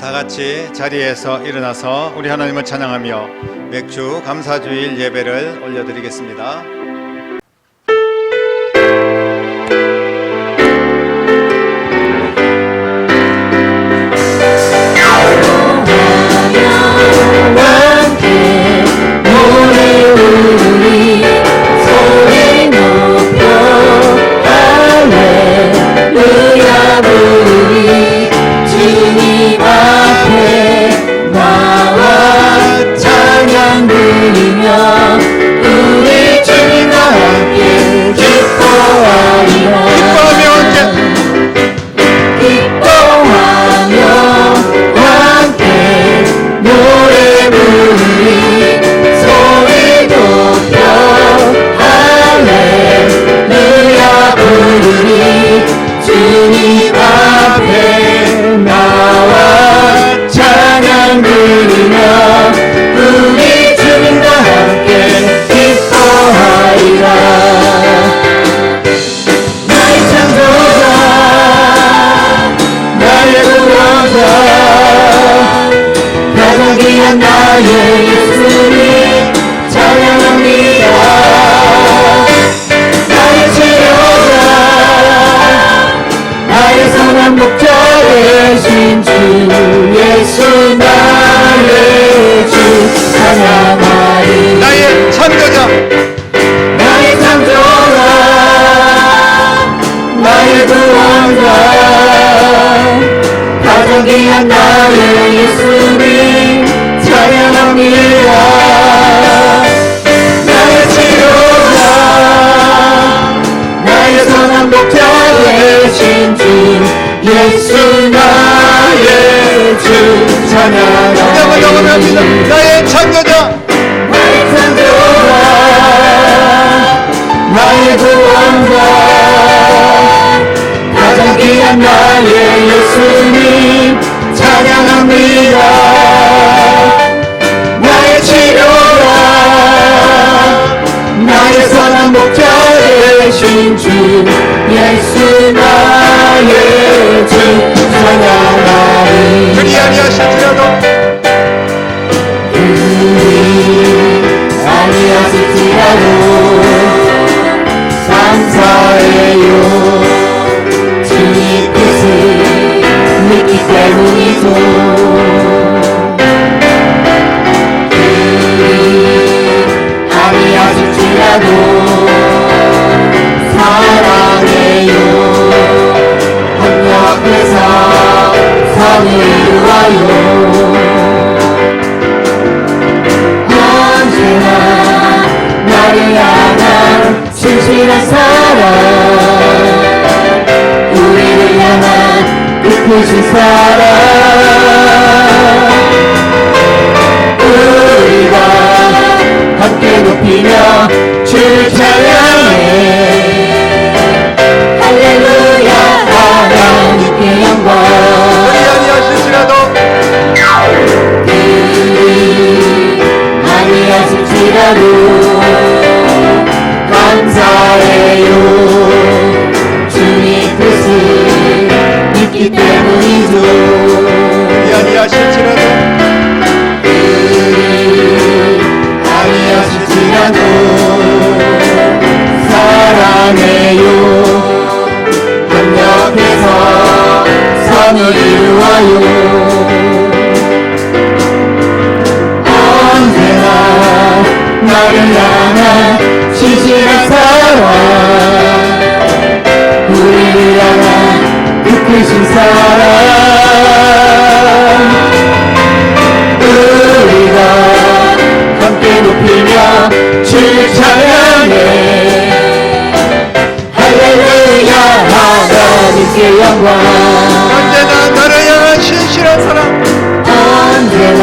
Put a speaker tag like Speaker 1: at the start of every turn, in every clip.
Speaker 1: 다 같이 자리에서 일어나서 우리 하나님을 찬양하며 맥주 감사주일 예배를 올려드리겠습니다. 나의 창조자,
Speaker 2: 나의 구원자, 가장 귀한 나의 예수님 찬양합니다. 나의 치료자, 나의 선한 목자 되신 주 예수 나의 주 찬양하리.
Speaker 1: 그리 아니하실지라도
Speaker 2: 아니하실지라도 감사해요. 주님 뜻을 믿기 때문이죠. 아니하실지라도 사랑해요. 협력해서 선을 이루어요. 나를 향한 진실한 사랑, 우리를 향한 깊으신 사랑, 우리가 함께 높이며 주를 찬양해. 할렐루야 하나님께 영광.
Speaker 1: 그리 아니하실지라도
Speaker 2: 아니하실지라도 감사해요. 주님 뜻을 믿기 때문이죠.
Speaker 1: 그리 아니하실지라도
Speaker 2: 아니하실지라도 사랑해요. 협력해서 선을 이루어요. 나를 향한 진실한 사랑, 우리를 향한 깊으신 사랑, 우리가 함께 높이며 주를 찬양해. 할렐루야 하나님께 영광.
Speaker 1: 언제나 나를 향한 신실한 사랑,
Speaker 2: 언제나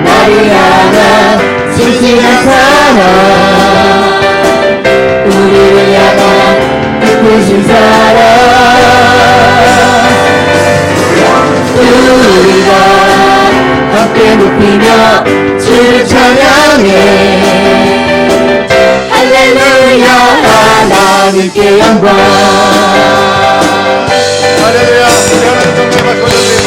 Speaker 2: 나를 향한 진실한 사랑, 우리를 향한 깊으신 사랑, 우리가 함께 높이며 주를 찬양해. 할렐루야 하나님께 영광.
Speaker 1: 할렐루야. 우리 하나님 정말 바꿔주세요.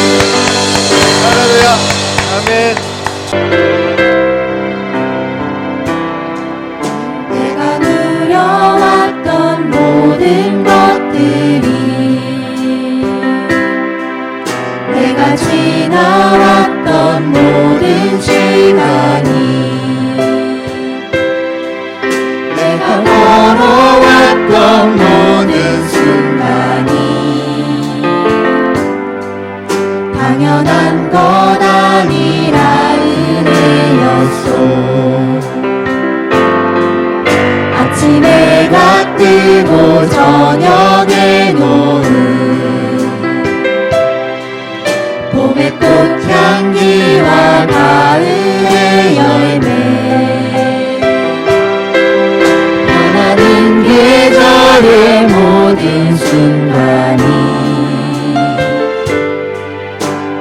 Speaker 2: 당연한 것 아니라 은혜였소. 아침에 가 뜨고 저녁에 노을, 봄의 꽃향기와 가을의 열매, 변하는 계절의 모든 순간이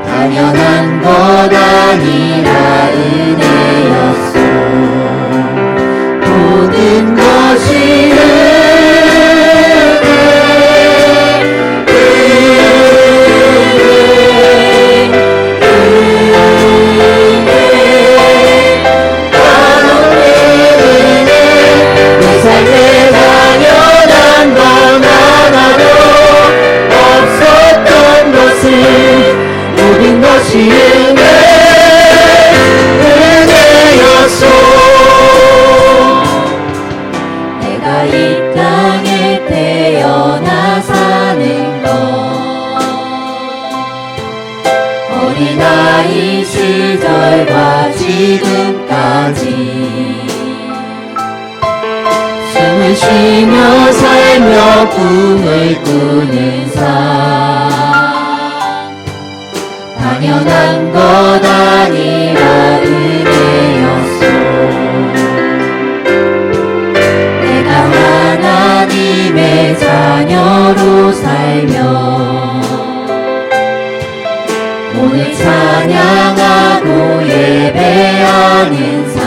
Speaker 2: 당연한 것 아니라 은혜였소. 모든 것이 내 삶에 당연한 건 하나도 없었던 것을 모든 것이 은혜였소. 내가 이 땅에 태어나 사는 것, 어린아이 시절과 지금까지 숨을 쉬며 살며 꿈을 꾸는 삶, 당연한 것 아니라 은혜였소. 내가 하나님의 자녀로 살며 오늘 찬양하고 예배하는 삶,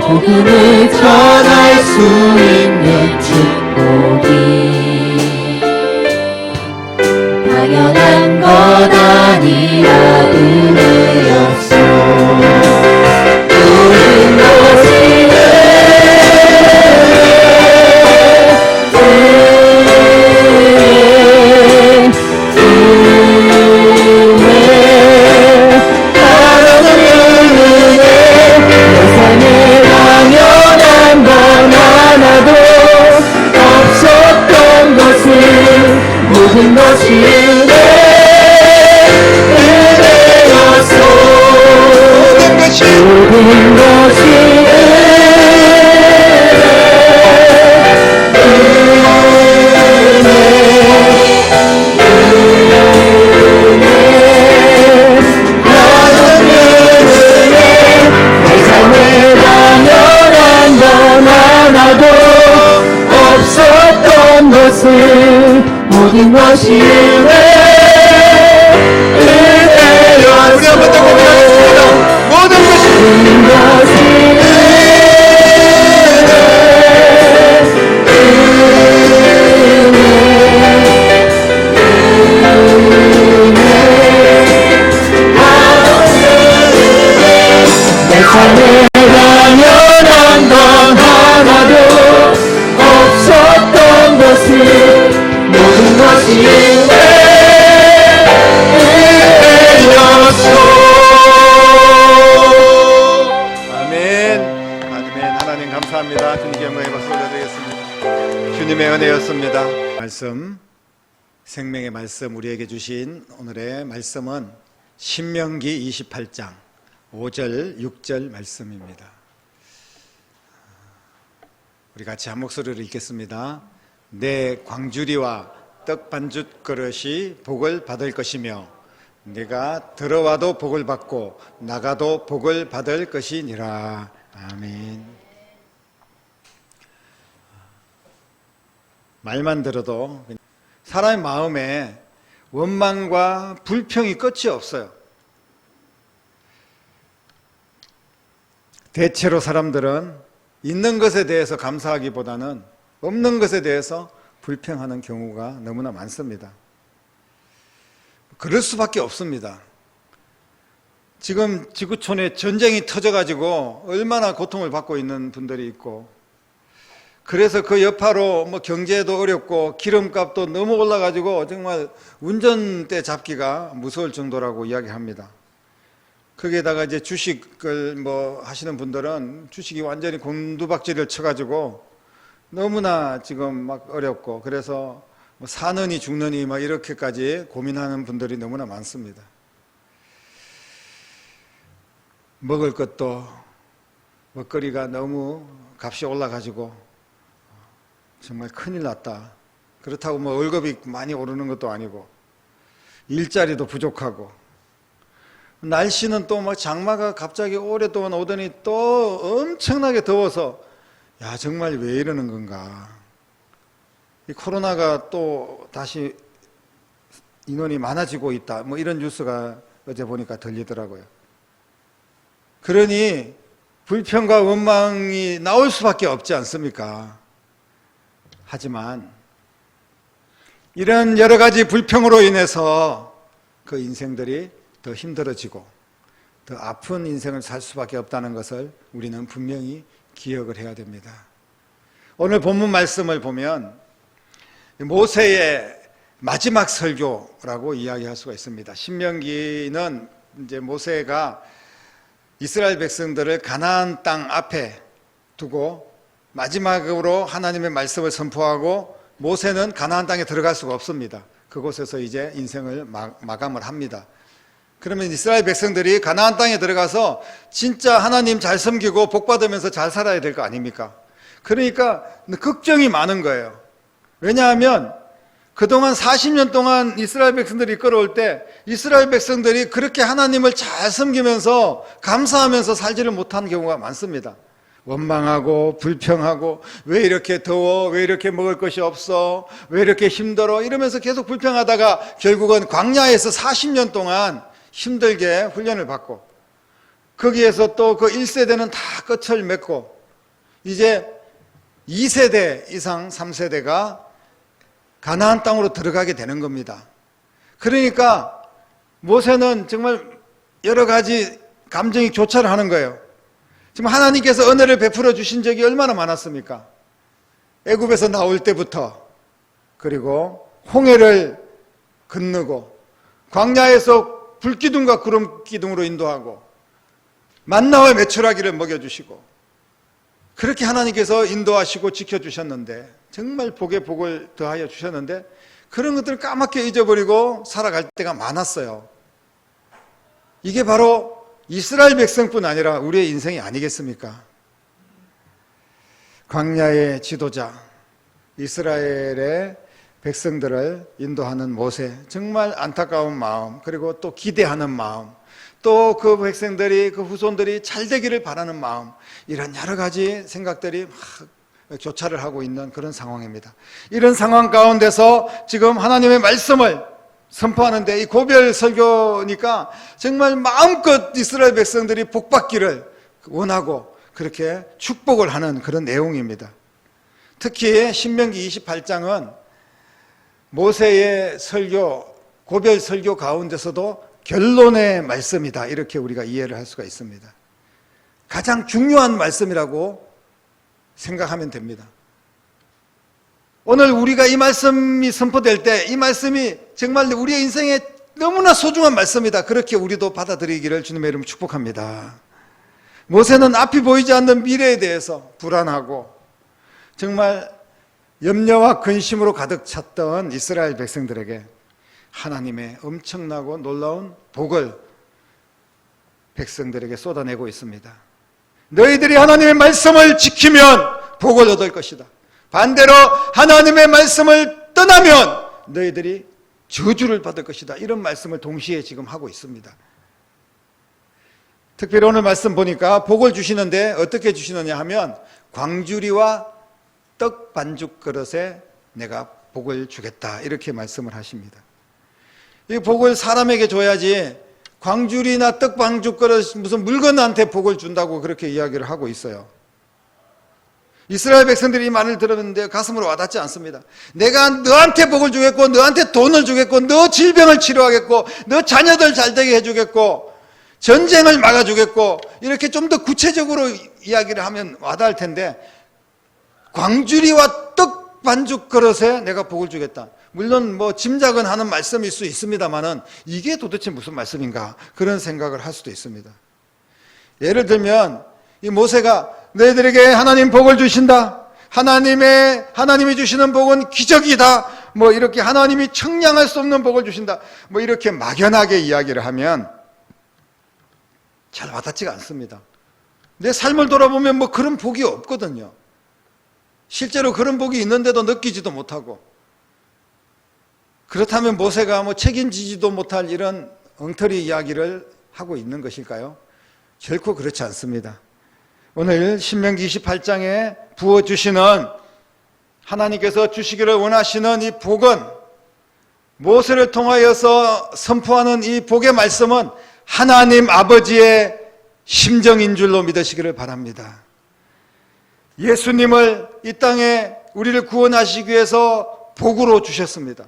Speaker 2: 복음을 전할 수 있는 축복이 당연한 것 아니라 은혜였소. 모든 것이 내 삶에 당연한 건 하나도 없었던 것을 모든 것이 은혜였소. 모든 것이 내 삶에 당연한 건 하나도 없었던 것을 모든 것이 은혜였소.
Speaker 1: 우리 한번 더 고백하겠습니다. 모든 것이
Speaker 2: 모든 것이 내 삶에 당연한 건 하나도 없었던 것을 모든 것이 은혜였소.
Speaker 1: 아멘. 아멘. 하나님 감사합니다. 주님께 영광의 박수 올려드리겠습니다. 주님의 은혜였습니다. 말씀, 생명의 말씀 우리에게 주신 오늘의 말씀은 신명기 28장 5절 6절 말씀입니다. 우리 같이 한 목소리로 읽겠습니다. 내 광주리와 떡 반죽 그릇이 복을 받을 것이며 내가 들어와도 복을 받고 나가도 복을 받을 것이니라. 아멘. 말만 들어도 사람의 마음에 원망과 불평이 끝이 없어요. 대체로 사람들은 있는 것에 대해서 감사하기보다는 없는 것에 대해서 불평하는 경우가 너무나 많습니다. 그럴 수밖에 없습니다. 지금 지구촌에 전쟁이 터져가지고 얼마나 고통을 받고 있는 분들이 있고, 그래서 그 여파로 뭐 경제도 어렵고 기름값도 너무 올라가지고 정말 운전대 잡기가 무서울 정도라고 이야기합니다. 거기에다가 이제 주식을 뭐 하시는 분들은 주식이 완전히 곤두박질을 쳐가지고 너무나 지금 막 어렵고, 그래서 뭐 사느니 죽느니 막 이렇게까지 고민하는 분들이 너무나 많습니다. 먹을 것도 먹거리가 너무 값이 올라가지고 정말 큰일 났다. 그렇다고 뭐 월급이 많이 오르는 것도 아니고 일자리도 부족하고 날씨는 또 뭐 장마가 갑자기 오랫동안 오더니 또 엄청나게 더워서 야 정말 왜 이러는 건가. 이 코로나가 또 다시 인원이 많아지고 있다. 뭐 이런 뉴스가 어제 보니까 들리더라고요. 그러니 불평과 원망이 나올 수밖에 없지 않습니까? 하지만 이런 여러 가지 불평으로 인해서 그 인생들이 더 힘들어지고 더 아픈 인생을 살 수밖에 없다는 것을 우리는 분명히 기억을 해야 됩니다. 오늘 본문 말씀을 보면 모세의 마지막 설교라고 이야기할 수가 있습니다. 신명기는 이제 모세가 이스라엘 백성들을 가나안 땅 앞에 두고 마지막으로 하나님의 말씀을 선포하고 모세는 가나안 땅에 들어갈 수가 없습니다. 그곳에서 이제 인생을 마감을 합니다. 그러면 이스라엘 백성들이 가나안 땅에 들어가서 진짜 하나님 잘 섬기고 복 받으면서 잘 살아야 될 거 아닙니까? 그러니까 걱정이 많은 거예요. 왜냐하면 그동안 40년 동안 이스라엘 백성들이 이끌어올 때 이스라엘 백성들이 그렇게 하나님을 잘 섬기면서 감사하면서 살지를 못한 경우가 많습니다. 원망하고 불평하고 왜 이렇게 더워, 왜 이렇게 먹을 것이 없어, 왜 이렇게 힘들어 이러면서 계속 불평하다가 결국은 광야에서 40년 동안 힘들게 훈련을 받고 거기에서 또 그 1세대는 다 끝을 맺고 이제 2세대 이상 3세대가 가나안 땅으로 들어가게 되는 겁니다. 그러니까 모세는 정말 여러 가지 감정이 교차를 하는 거예요. 지금 하나님께서 은혜를 베풀어 주신 적이 얼마나 많았습니까? 애굽에서 나올 때부터 그리고 홍해를 건너고 광야에서 불기둥과 구름기둥으로 인도하고 만나와 메추라기를 먹여주시고 그렇게 하나님께서 인도하시고 지켜주셨는데 정말 복에 복을 더하여 주셨는데 그런 것들을 까맣게 잊어버리고 살아갈 때가 많았어요. 이게 바로 이스라엘 백성뿐 아니라 우리의 인생이 아니겠습니까? 광야의 지도자 이스라엘의 백성들을 인도하는 모세, 정말 안타까운 마음, 그리고 또 기대하는 마음, 또 그 백성들이, 그 후손들이 잘 되기를 바라는 마음, 이런 여러 가지 생각들이 막 교차를 하고 있는 그런 상황입니다. 이런 상황 가운데서 지금 하나님의 말씀을 선포하는데 이 고별 설교니까 정말 마음껏 이스라엘 백성들이 복받기를 원하고 그렇게 축복을 하는 그런 내용입니다. 특히 신명기 28장은 모세의 설교, 고별 설교 가운데서도 결론의 말씀이다. 이렇게 우리가 이해를 할 수가 있습니다. 가장 중요한 말씀이라고 생각하면 됩니다. 오늘 우리가 이 말씀이 선포될 때 이 말씀이 정말 우리의 인생에 너무나 소중한 말씀이다. 그렇게 우리도 받아들이기를 주님의 이름으로 축복합니다. 모세는 앞이 보이지 않는 미래에 대해서 불안하고 정말 염려와 근심으로 가득 찼던 이스라엘 백성들에게 하나님의 엄청나고 놀라운 복을 백성들에게 쏟아내고 있습니다. 너희들이 하나님의 말씀을 지키면 복을 얻을 것이다. 반대로 하나님의 말씀을 떠나면 너희들이 저주를 받을 것이다. 이런 말씀을 동시에 지금 하고 있습니다. 특별히 오늘 말씀 보니까 복을 주시는데 어떻게 주시느냐 하면 광주리와 떡 반죽 그릇에 내가 복을 주겠다. 이렇게 말씀을 하십니다. 이 복을 사람에게 줘야지 광주리나 떡 반죽 그릇 무슨 물건한테 복을 준다고 그렇게 이야기를 하고 있어요. 이스라엘 백성들이 이 말을 들었는데 가슴으로 와닿지 않습니다. 내가 너한테 복을 주겠고 너한테 돈을 주겠고 너 질병을 치료하겠고 너 자녀들 잘되게 해주겠고 전쟁을 막아주겠고 이렇게 좀 더 구체적으로 이야기를 하면 와닿을 텐데 광주리와 떡 반죽 그릇에 내가 복을 주겠다. 물론 뭐 짐작은 하는 말씀일 수 있습니다만은 이게 도대체 무슨 말씀인가 그런 생각을 할 수도 있습니다. 예를 들면 이 모세가 너희들에게 하나님 복을 주신다. 하나님이 주시는 복은 기적이다. 뭐 이렇게 하나님이 청량할 수 없는 복을 주신다, 뭐 이렇게 막연하게 이야기를 하면 잘 와닿지가 않습니다. 내 삶을 돌아보면 뭐 그런 복이 없거든요. 실제로 그런 복이 있는데도 느끼지도 못하고, 그렇다면 모세가 뭐 책임지지도 못할 이런 엉터리 이야기를 하고 있는 것일까요? 결코 그렇지 않습니다. 오늘 신명기 28장에 부어주시는, 하나님께서 주시기를 원하시는 이 복은, 모세를 통하여서 선포하는 이 복의 말씀은 하나님 아버지의 심정인 줄로 믿으시기를 바랍니다. 예수님을 이 땅에 우리를 구원하시기 위해서 복으로 주셨습니다.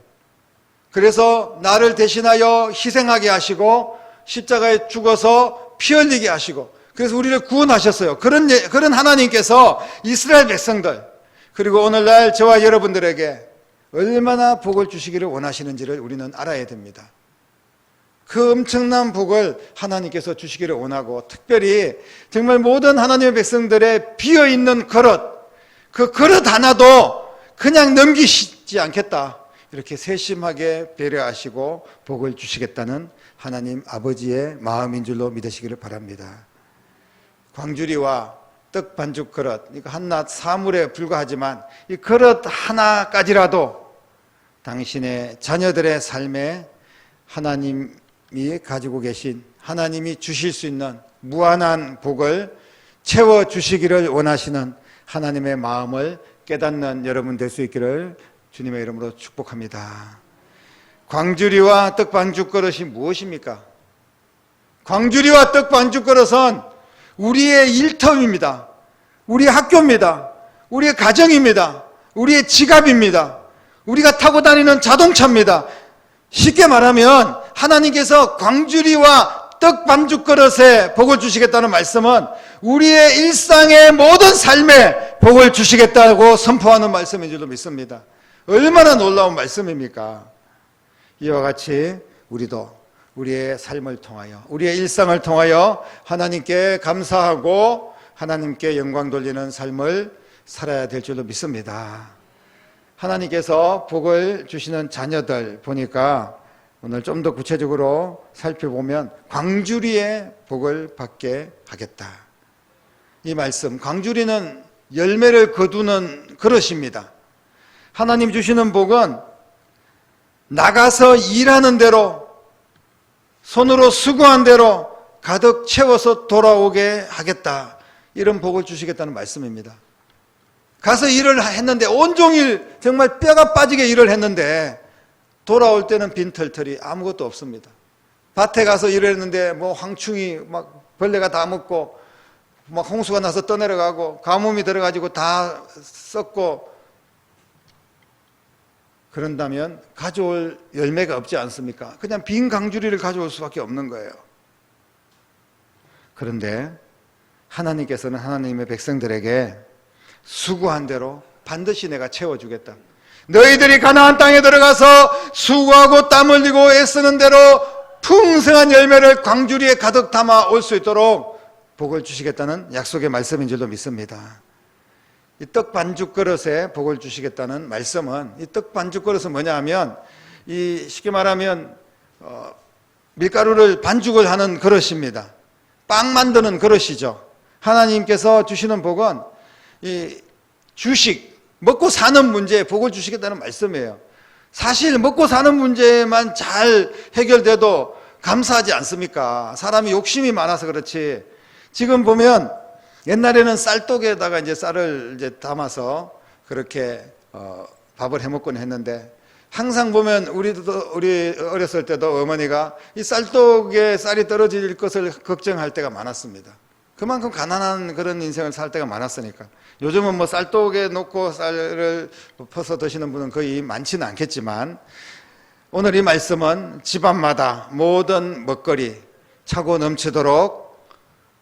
Speaker 1: 그래서 나를 대신하여 희생하게 하시고 십자가에 죽어서 피 흘리게 하시고, 그래서 우리를 구원하셨어요. 그런 하나님께서 이스라엘 백성들, 그리고 오늘날 저와 여러분들에게 얼마나 복을 주시기를 원하시는지를 우리는 알아야 됩니다. 그 엄청난 복을 하나님께서 주시기를 원하고, 특별히 정말 모든 하나님의 백성들의 비어있는 그릇, 그 그릇 하나도 그냥 넘기시지 않겠다, 이렇게 세심하게 배려하시고 복을 주시겠다는 하나님 아버지의 마음인 줄로 믿으시기를 바랍니다. 광주리와 떡 반죽 그릇, 이거 한낱 사물에 불과하지만 이 그릇 하나까지라도 당신의 자녀들의 삶에 하나님이 가지고 계신, 하나님이 주실 수 있는 무한한 복을 채워주시기를 원하시는 하나님의 마음을 깨닫는 여러분 될 수 있기를 주님의 이름으로 축복합니다. 광주리와 떡 반죽 그릇이 무엇입니까? 광주리와 떡 반죽 그릇은 우리의 일터입니다. 우리의 학교입니다. 우리의 가정입니다. 우리의 지갑입니다. 우리가 타고 다니는 자동차입니다. 쉽게 말하면 하나님께서 광주리와 떡 반죽 그릇에 복을 주시겠다는 말씀은 우리의 일상의 모든 삶에 복을 주시겠다고 선포하는 말씀인 줄로 믿습니다. 얼마나 놀라운 말씀입니까? 이와 같이 우리도 우리의 삶을 통하여, 우리의 일상을 통하여 하나님께 감사하고 하나님께 영광 돌리는 삶을 살아야 될 줄로 믿습니다. 하나님께서 복을 주시는 자녀들 보니까 오늘 좀 더 구체적으로 살펴보면 광주리의 복을 받게 하겠다. 이 말씀, 광주리는 열매를 거두는 그릇입니다. 하나님 주시는 복은 나가서 일하는 대로, 손으로 수고한 대로 가득 채워서 돌아오게 하겠다, 이런 복을 주시겠다는 말씀입니다. 가서 일을 했는데 온종일 정말 뼈가 빠지게 일을 했는데 돌아올 때는 빈털털이 아무것도 없습니다. 밭에 가서 일을 했는데 뭐 황충이 막 벌레가 다 먹고 막 홍수가 나서 떠내려가고 가뭄이 들어가지고 다 썩고, 그런다면 가져올 열매가 없지 않습니까? 그냥 빈 광주리를 가져올 수밖에 없는 거예요. 그런데 하나님께서는 하나님의 백성들에게 수고한 대로 반드시 내가 채워주겠다. 너희들이 가나안 땅에 들어가서 수고하고 땀 흘리고 애쓰는 대로 풍성한 열매를 광주리에 가득 담아 올 수 있도록 복을 주시겠다는 약속의 말씀인 줄로 믿습니다. 이 떡 반죽 그릇에 복을 주시겠다는 말씀은, 이 떡 반죽 그릇은 뭐냐 하면, 이 쉽게 말하면 밀가루를 반죽을 하는 그릇입니다. 빵 만드는 그릇이죠. 하나님께서 주시는 복은 이 주식, 먹고 사는 문제에 복을 주시겠다는 말씀이에요. 사실 먹고 사는 문제만 잘 해결돼도 감사하지 않습니까? 사람이 욕심이 많아서 그렇지. 지금 보면 옛날에는 쌀독에다가 이제 쌀을 이제 담아서 그렇게 밥을 해 먹곤 했는데, 항상 보면 우리 어렸을 때도 어머니가 이 쌀독에 쌀이 떨어질 것을 걱정할 때가 많았습니다. 그만큼 가난한 그런 인생을 살 때가 많았으니까. 요즘은 뭐 쌀독에 넣고 쌀을 퍼서 드시는 분은 거의 많지는 않겠지만, 오늘 이 말씀은 집안마다 모든 먹거리 차고 넘치도록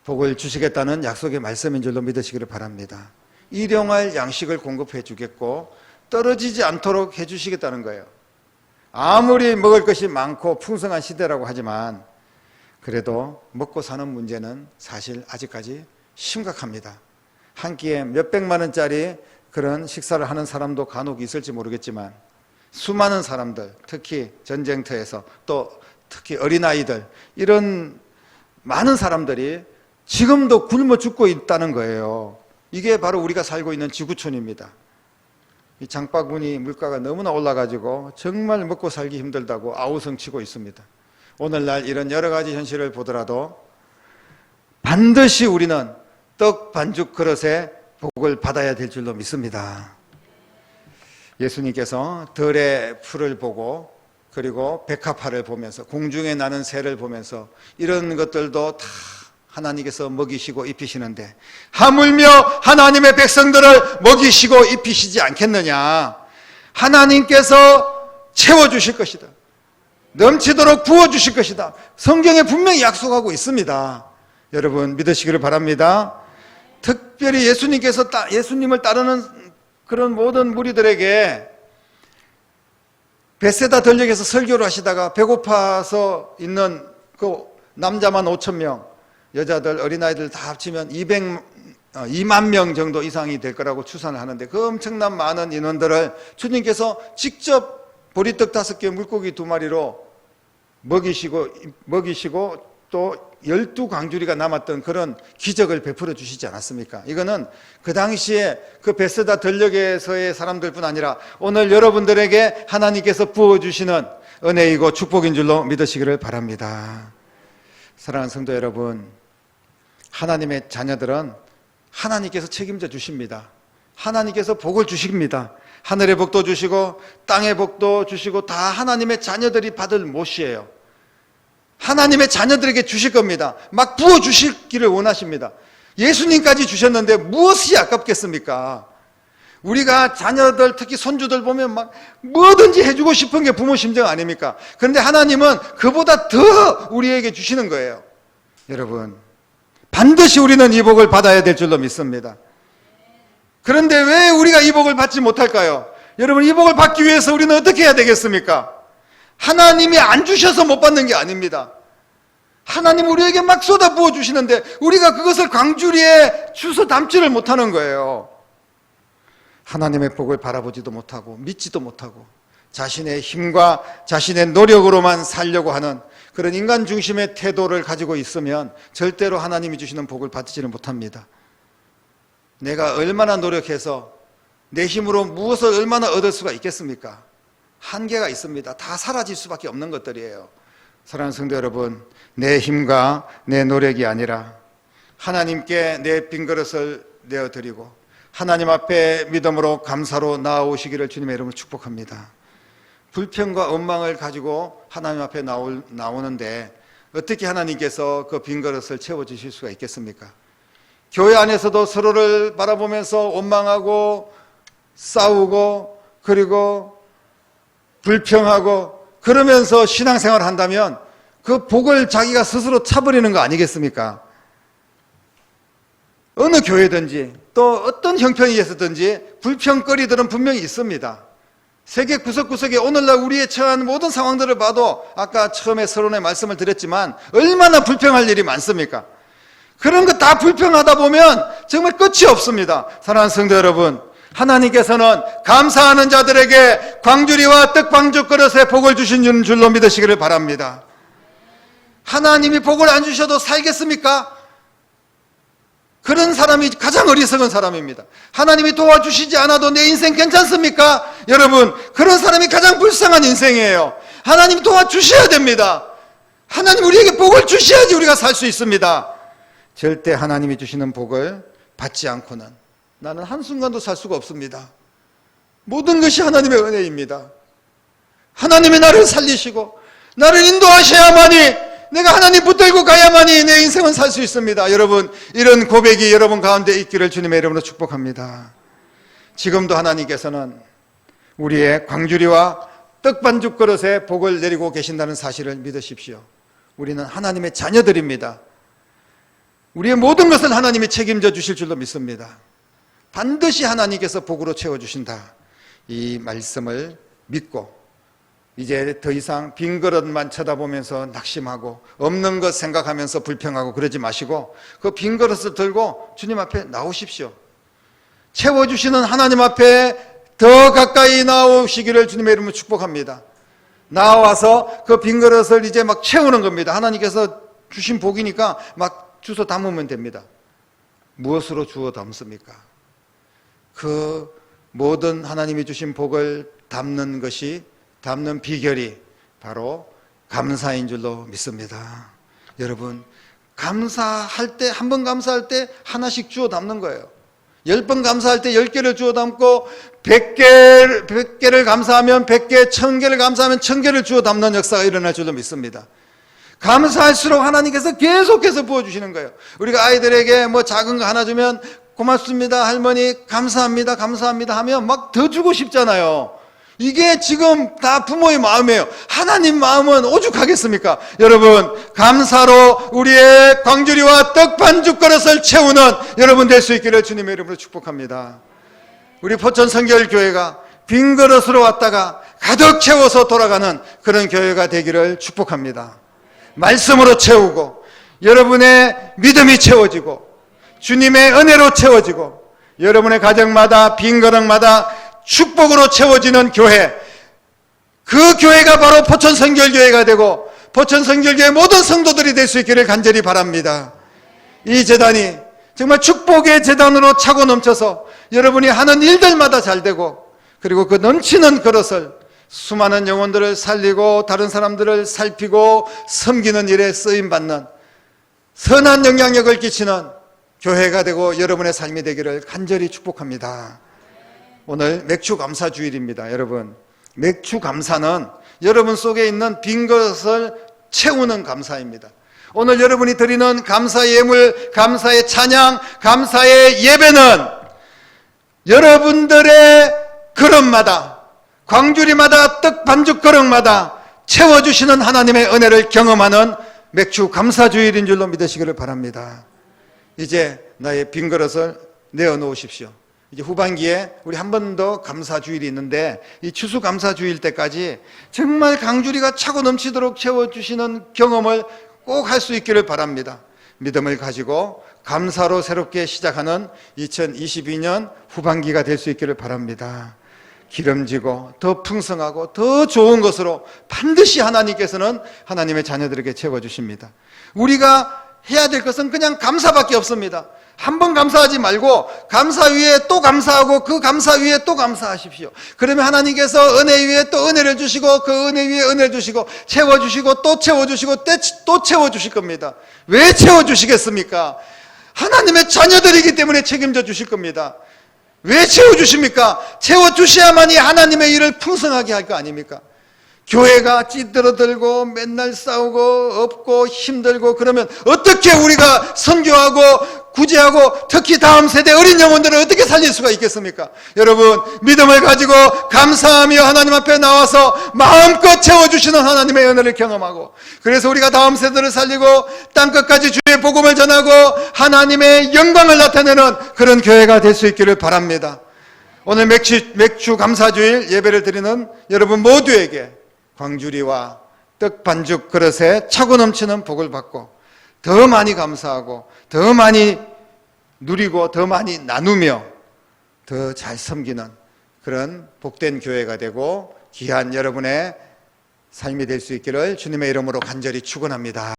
Speaker 1: 복을 주시겠다는 약속의 말씀인 줄로 믿으시기를 바랍니다. 일용할 양식을 공급해 주겠고 떨어지지 않도록 해 주시겠다는 거예요. 아무리 먹을 것이 많고 풍성한 시대라고 하지만 그래도 먹고 사는 문제는 사실 아직까지 심각합니다. 한 끼에 몇백만 원짜리 그런 식사를 하는 사람도 간혹 있을지 모르겠지만 수많은 사람들, 특히 전쟁터에서 또 특히 어린아이들, 이런 많은 사람들이 지금도 굶어 죽고 있다는 거예요. 이게 바로 우리가 살고 있는 지구촌입니다. 이 장바구니 물가가 너무나 올라가지고 정말 먹고 살기 힘들다고 아우성치고 있습니다. 오늘날 이런 여러 가지 현실을 보더라도 반드시 우리는 떡 반죽 그릇에 복을 받아야 될 줄로 믿습니다. 예수님께서 들의 풀을 보고 그리고 백합화를 보면서 공중에 나는 새를 보면서 이런 것들도 다 하나님께서 먹이시고 입히시는데 하물며 하나님의 백성들을 먹이시고 입히시지 않겠느냐. 하나님께서 채워주실 것이다. 넘치도록 부어주실 것이다. 성경에 분명히 약속하고 있습니다. 여러분 믿으시기를 바랍니다. 특별히 예수님을 따르는 그런 모든 무리들에게 베세다 들녘에서 설교를 하시다가 배고파서 있는 그 남자만 5,000명, 여자들, 어린아이들 다 합치면 2만 명 정도 이상이 될 거라고 추산을 하는데 그 엄청난 많은 인원들을 주님께서 직접 보리떡 5개, 물고기 2마리로 먹이시고 또 12광주리가 남았던 그런 기적을 베풀어 주시지 않았습니까? 이거는 그 당시에 그 베세다 들녘에서의 사람들뿐 아니라 오늘 여러분들에게 하나님께서 부어주시는 은혜이고 축복인 줄로 믿으시기를 바랍니다. 사랑하는 성도 여러분, 하나님의 자녀들은 하나님께서 책임져 주십니다. 하나님께서 복을 주십니다. 하늘의 복도 주시고 땅의 복도 주시고 다 하나님의 자녀들이 받을 몫이에요. 하나님의 자녀들에게 주실 겁니다. 막 부어주시기를 원하십니다. 예수님까지 주셨는데 무엇이 아깝겠습니까? 우리가 자녀들 특히 손주들 보면 막 뭐든지 해주고 싶은 게 부모 심정 아닙니까? 그런데 하나님은 그보다 더 우리에게 주시는 거예요. 여러분 반드시 우리는 이 복을 받아야 될 줄로 믿습니다. 그런데 왜 우리가 이 복을 받지 못할까요? 여러분 이 복을 받기 위해서 우리는 어떻게 해야 되겠습니까? 하나님이 안 주셔서 못 받는 게 아닙니다. 하나님 우리에게 막 쏟아 부어 주시는데 우리가 그것을 광주리에 주워 담지를 못하는 거예요. 하나님의 복을 바라보지도 못하고 믿지도 못하고 자신의 힘과 자신의 노력으로만 살려고 하는 그런 인간 중심의 태도를 가지고 있으면 절대로 하나님이 주시는 복을 받지는 못합니다. 내가 얼마나 노력해서 내 힘으로 무엇을 얼마나 얻을 수가 있겠습니까? 한계가 있습니다. 다 사라질 수밖에 없는 것들이에요. 사랑하는 성도 여러분, 내 힘과 내 노력이 아니라 하나님께 내 빈그릇을 내어드리고 하나님 앞에 믿음으로 감사로 나아오시기를 주님의 이름으로 축복합니다. 불평과 원망을 가지고 하나님 앞에 나오는데 어떻게 하나님께서 그 빈그릇을 채워주실 수가 있겠습니까? 교회 안에서도 서로를 바라보면서 원망하고 싸우고 그리고 불평하고 그러면서 신앙생활을 한다면 그 복을 자기가 스스로 차버리는 거 아니겠습니까? 어느 교회든지 또 어떤 형편이 있었든지 불평거리들은 분명히 있습니다. 세계 구석구석에 오늘날 우리의 처한 모든 상황들을 봐도 아까 처음에 서론에 말씀을 드렸지만 얼마나 불평할 일이 많습니까? 그런 거 다 불평하다 보면 정말 끝이 없습니다. 사랑하는 성도 여러분, 하나님께서는 감사하는 자들에게 광주리와 떡방죽 그릇에 복을 주신 줄로 믿으시기를 바랍니다. 하나님이 복을 안 주셔도 살겠습니까? 그런 사람이 가장 어리석은 사람입니다. 하나님이 도와주시지 않아도 내 인생 괜찮습니까? 여러분, 그런 사람이 가장 불쌍한 인생이에요. 하나님 도와주셔야 됩니다. 하나님 우리에게 복을 주셔야지 우리가 살 수 있습니다. 절대 하나님이 주시는 복을 받지 않고는 나는 한순간도 살 수가 없습니다. 모든 것이 하나님의 은혜입니다. 하나님이 나를 살리시고 나를 인도하셔야만이, 내가 하나님 붙들고 가야만이 내 인생은 살 수 있습니다. 여러분, 이런 고백이 여러분 가운데 있기를 주님의 이름으로 축복합니다. 지금도 하나님께서는 우리의 광주리와 떡반죽 그릇에 복을 내리고 계신다는 사실을 믿으십시오. 우리는 하나님의 자녀들입니다. 우리의 모든 것을 하나님이 책임져 주실 줄로 믿습니다. 반드시 하나님께서 복으로 채워주신다, 이 말씀을 믿고 이제 더 이상 빈 그릇만 쳐다보면서 낙심하고 없는 것 생각하면서 불평하고 그러지 마시고 그 빈 그릇을 들고 주님 앞에 나오십시오. 채워주시는 하나님 앞에 더 가까이 나오시기를 주님의 이름으로 축복합니다. 나와서 그 빈 그릇을 이제 막 채우는 겁니다. 하나님께서 주신 복이니까 막 주워 담으면 됩니다. 무엇으로 주워 담습니까? 그 모든 하나님이 주신 복을 담는 비결이 바로 감사인 줄로 믿습니다. 여러분, 감사할 때, 한 번 감사할 때 하나씩 주워 담는 거예요. 10번 감사할 때 10개를 주워 담고 100개를 감사하면 100개, 1000개를 감사하면 1000개를 주워 담는 역사가 일어날 줄로 믿습니다. 감사할수록 하나님께서 계속해서 부어주시는 거예요. 우리가 아이들에게 뭐 작은 거 하나 주면 고맙습니다, 할머니, 감사합니다, 감사합니다 하면 막 더 주고 싶잖아요. 이게 지금 다 부모의 마음이에요. 하나님 마음은 오죽하겠습니까? 여러분, 감사로 우리의 광주리와 떡 반죽 그릇을 채우는 여러분 될 수 있기를 주님의 이름으로 축복합니다. 우리 포천 성결교회가 빈 그릇으로 왔다가 가득 채워서 돌아가는 그런 교회가 되기를 축복합니다. 말씀으로 채우고 여러분의 믿음이 채워지고 주님의 은혜로 채워지고 여러분의 가정마다 빈 그릇마다 축복으로 채워지는 교회, 그 교회가 바로 포천 성결교회가 되고 포천 성결교회 모든 성도들이 될 수 있기를 간절히 바랍니다. 이 재단이 정말 축복의 재단으로 차고 넘쳐서 여러분이 하는 일들마다 잘 되고 그리고 그 넘치는 그릇을 수많은 영혼들을 살리고 다른 사람들을 살피고 섬기는 일에 쓰임받는 선한 영향력을 끼치는 교회가 되고 여러분의 삶이 되기를 간절히 축복합니다. 오늘 맥주 감사 주일입니다. 여러분, 맥주 감사는 여러분 속에 있는 빈 것을 채우는 감사입니다. 오늘 여러분이 드리는 감사의 예물, 감사의 찬양, 감사의 예배는 여러분들의 그릇마다, 광주리마다, 떡 반죽 그릇마다 채워주시는 하나님의 은혜를 경험하는 맥주 감사 주일인 줄로 믿으시기를 바랍니다. 이제 나의 빈 그릇을 내어놓으십시오. 이제 후반기에 우리 한 번 더 감사주일이 있는데 이 추수 감사주일 때까지 정말 강주리가 차고 넘치도록 채워주시는 경험을 꼭 할 수 있기를 바랍니다. 믿음을 가지고 감사로 새롭게 시작하는 2022년 후반기가 될 수 있기를 바랍니다. 기름지고 더 풍성하고 더 좋은 것으로 반드시 하나님께서는 하나님의 자녀들에게 채워주십니다. 우리가 해야 될 것은 그냥 감사밖에 없습니다. 한 번 감사하지 말고 감사 위에 또 감사하고 그 감사 위에 또 감사하십시오. 그러면 하나님께서 은혜 위에 또 은혜를 주시고 그 은혜 위에 은혜를 주시고 채워주시고 또 채워주시고 또 채워주실 겁니다. 왜 채워주시겠습니까? 하나님의 자녀들이기 때문에 책임져 주실 겁니다. 왜 채워주십니까? 채워주셔야만이 하나님의 일을 풍성하게 할 거 아닙니까? 교회가 찌들어들고 맨날 싸우고 없고 힘들고 그러면 어떻게 우리가 선교하고 구제하고 특히 다음 세대 어린 영혼들을 어떻게 살릴 수가 있겠습니까? 여러분, 믿음을 가지고 감사하며 하나님 앞에 나와서 마음껏 채워주시는 하나님의 은혜를 경험하고 그래서 우리가 다음 세대를 살리고 땅끝까지 주의 복음을 전하고 하나님의 영광을 나타내는 그런 교회가 될 수 있기를 바랍니다. 오늘 맥주 감사주일 예배를 드리는 여러분 모두에게 광주리와 떡 반죽 그릇에 차고 넘치는 복을 받고 더 많이 감사하고 더 많이 누리고 더 많이 나누며 더 잘 섬기는 그런 복된 교회가 되고 귀한 여러분의 삶이 될 수 있기를 주님의 이름으로 간절히 축원합니다.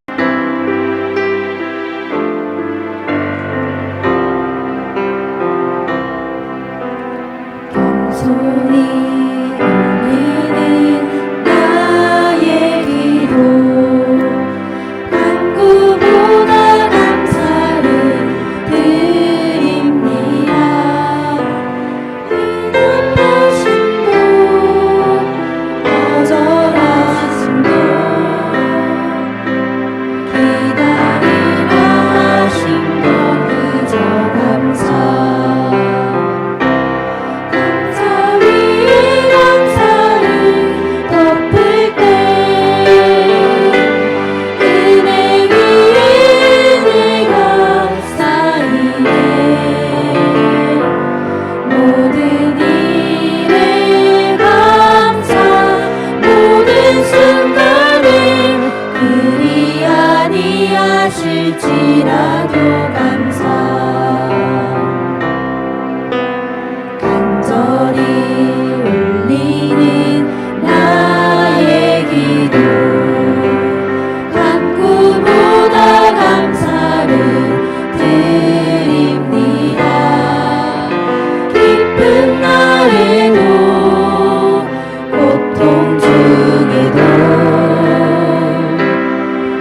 Speaker 2: 중에도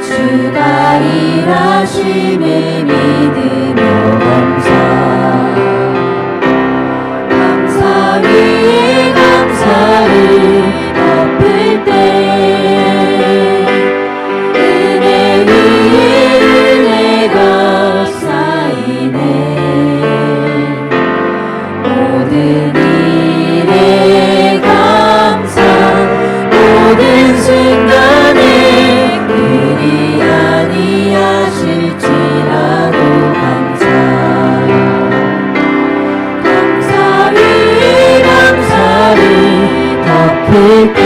Speaker 2: 주가 일하심을 믿으며 감사 위에 감사를 덮을 때 은혜 위에 은혜가 쌓이네. 모든 일에 감사 모든 순간에 그리 아니하실지라도 감사 위에 감사를 덮을 때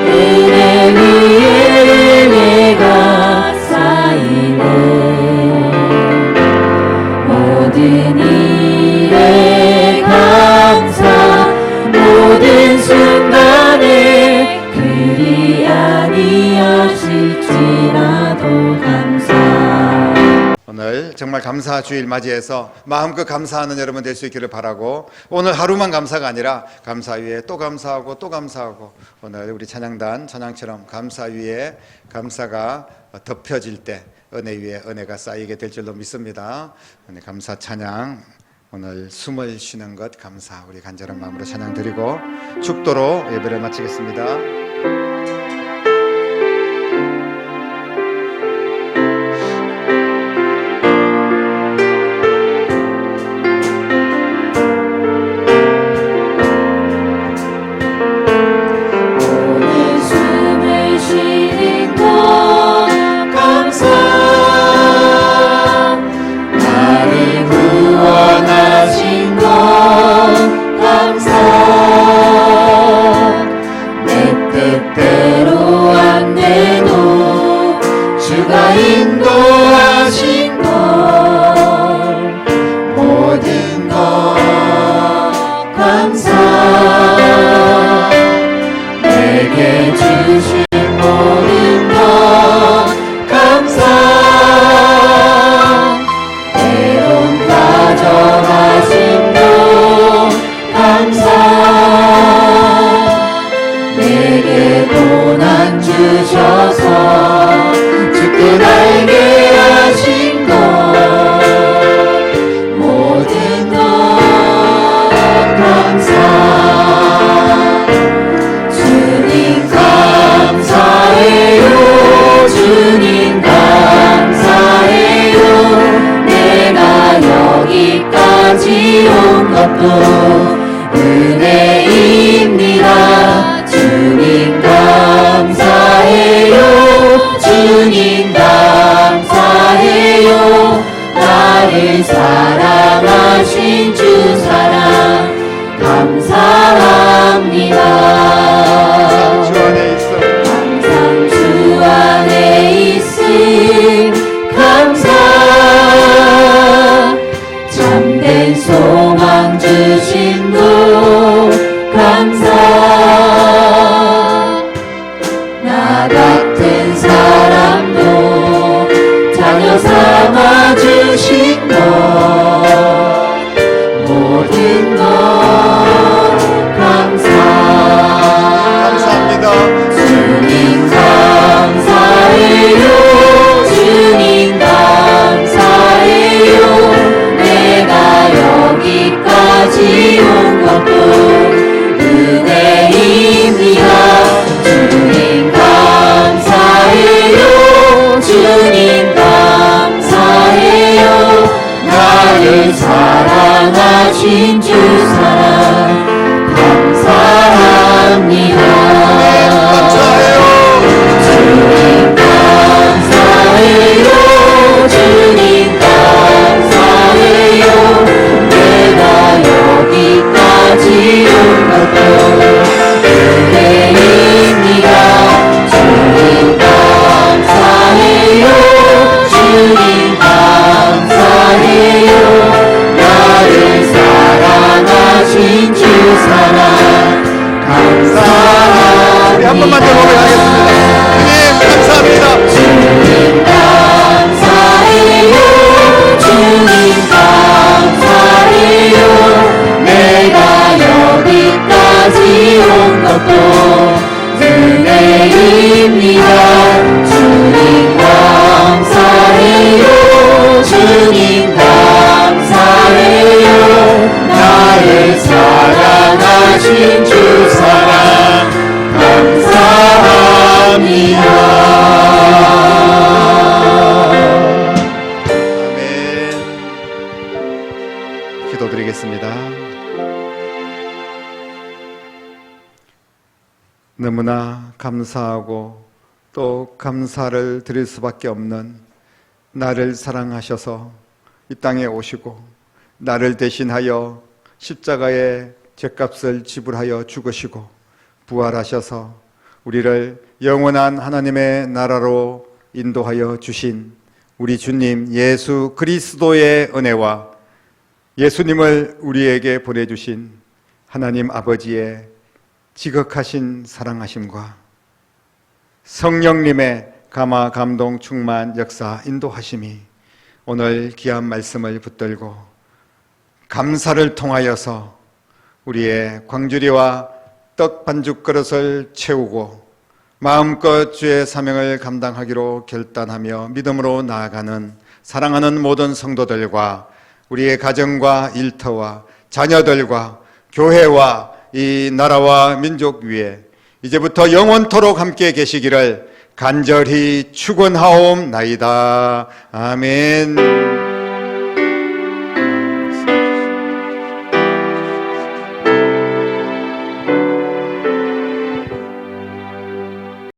Speaker 2: 은혜 위에 은혜가 쌓이네. 모든 일에 감사 모든 순간에 그리 아니하실지라도 감사.
Speaker 1: 오늘 정말 감사 주일 맞이해서 마음껏 감사하는 여러분 될 수 있기를 바라고, 오늘 하루만 감사가 아니라 감사 위에 또 감사하고 또 감사하고, 오늘 우리 찬양단 찬양처럼 감사 위에 감사가 덮여질 때 은혜 위에 은혜가 쌓이게 될 줄로 믿습니다. 감사 찬양, 오늘 숨을 쉬는 것 감사, 우리 간절한 마음으로 찬양 드리고 축도로 예배를 마치겠습니다.
Speaker 2: 오늘 숨을 쉬는 것 감사 나를 구원하신 것 감사 내 뜻대로 안 돼도 주가 인도하신 것 모든 것 감사 내게 주신 모든 것 감사 때론 가져가신 것 감사 내게 고난 주셔서 죽고 날게 하신 것 모든 것 감사 주님 감사해요 주님 감사해요 내가 여기까지 온 것도 은혜입니다 주님 감사해요 주님 감사해요 나를 사랑하신 주 사랑 감사합니다.
Speaker 1: 주 안에 있어
Speaker 2: 항상 주 안에 있음 감사 참된 소망 주심도 감사 나 같은 사람도 자녀 삼아 주신 것 모든 것 감사
Speaker 1: 감사합니다.
Speaker 2: 주님 감사해요 주님 감사해요 내가 여기까지 온 것도 은혜입니다 주님 감사해요 주님 감사해요 나를 사랑하신 주 사랑 감사합니다
Speaker 1: 감사해요.
Speaker 2: 주님 감사해요 주님 감사해요 내가 여기까지 온 것도 은혜입니다 주님 감사해요 주님 감사해요 나를 사랑하신 주 사랑 감사합니다
Speaker 1: 우리 한 번만 더 고백하겠습니다. 주님 감사합니다.
Speaker 2: 주님 감사해요 주님 감사해요 내가 여기까지 온 것도 은혜입니다. 주님 감사해요. 주님 감사해요. 나를 사랑하신 주 사랑 감사합니다.
Speaker 1: 아멘. 기도드리겠습니다. 너무나 감사하고 또 감사를 드릴 수밖에 없는 나를 사랑하셔서 이 땅에 오시고 나를 대신하여 십자가의 죗값을 지불하여 죽으시고 부활하셔서 우리를 영원한 하나님의 나라로 인도하여 주신 우리 주님 예수 그리스도의 은혜와 예수님을 우리에게 보내주신 하나님 아버지의 지극하신 사랑하심과 성령님의 감화 감동 충만 역사 인도하심이 오늘 귀한 말씀을 붙들고 감사를 통하여서 우리의 광주리와 떡 반죽 그릇을 채우고 마음껏 주의 사명을 감당하기로 결단하며 믿음으로 나아가는 사랑하는 모든 성도들과 우리의 가정과 일터와 자녀들과 교회와 이 나라와 민족 위에 이제부터 영원토록 함께 계시기를 간절히 축원하옵나이다. 아멘.